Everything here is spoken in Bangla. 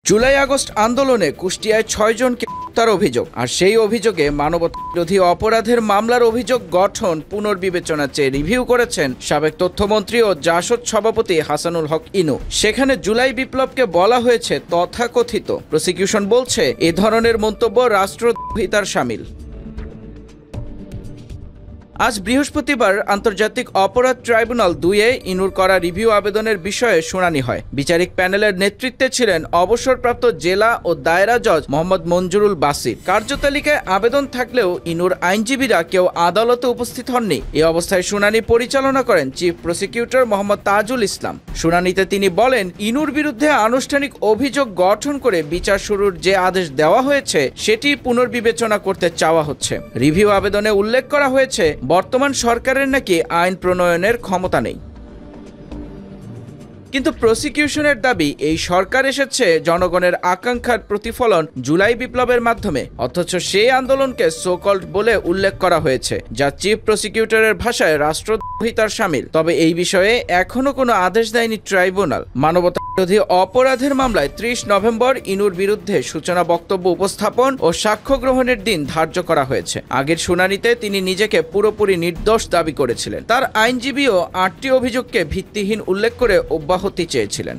জুলাই আগস্ট আন্দোলনে কুষ্টিয়ায় ৬ জনকে হত্যার অভিযোগ, আর সেই অভিযোগে মানবতাবিরোধী অপরাধের মামলার অভিযোগ গঠন পুনর্বিবেচনা চেয়ে রিভিউ করেছেন সাবেক তথ্যমন্ত্রী ও জাসদ সভাপতি হাসানুল হক ইনু। সেখানে জুলাই বিপ্লবকে বলা হয়েছে তথাকথিত। প্রসিকিউশন বলছে এ ধরনের মন্তব্য রাষ্ট্রদ্রোহিতার শামিল। আজ বৃহস্পতিবার আন্তর্জাতিক অপরাধ ট্রাইব্যুনাল ২-এ ইনুর করা রিভিউ আবেদনের বিষয়ে শুনানি হয়। বিচারিক প্যানেলের নেতৃত্বে ছিলেন অবসরপ্রাপ্ত জেলা ও দায়রা জজ মোহাম্মদ মঞ্জুরুল বাসির। কার্যতালিকায় আবেদন থাকলেও ইনুর আইনজীবীরা কেউ আদালতে উপস্থিত হননি। এ অবস্থায় শুনানি পরিচালনা করেন চিফ প্রসিকিউটর মোহাম্মদ তাজুল ইসলাম। শুনানিতে তিনি বলেন, ইনুর বিরুদ্ধে আনুষ্ঠানিক অভিযোগ গঠন করে বিচার শুরুর যে আদেশ দেওয়া হয়েছে সেটি পুনর্বিবেচনা করতে চাওয়া হচ্ছে। রিভিউ আবেদনে উল্লেখ করা হয়েছে বর্তমান সরকারের নাকি আইন প্রণয়নের ক্ষমতা নেই। কিন্তু প্রসিকিউশনের দাবি, এই সরকার এসেছে জনগণের আকাঙ্ক্ষার প্রতিফলন জুলাই বিপ্লবের মাধ্যমে, অথচ সেই আন্দোলনকে সোকল্ড বলে উল্লেখ করা হয়েছে, যা চিফ প্রসিকিউটরের ভাষায় রাষ্ট্রদ্রোহিতার শামিল। তবে এই বিষয়ে এখনো কোনো আদেশ দেয়নি ট্রাইব্যুনাল। মানবতাবিরোধী অপরাধের মামলায় ৩০ নভেম্বর ইনুর বিরুদ্ধে সূচনা বক্তব্য উপস্থাপন ও সাক্ষ্য গ্রহণের দিন ধার্য করা হয়েছে। আগের শুনানিতে তিনি নিজেকে পুরোপুরি নির্দোষ দাবি করেছিলেন। তার আইনজীবীও ৮টি অভিযোগকে ভিত্তিহীন উল্লেখ করে অব্যাহতি চেয়েছিলেন।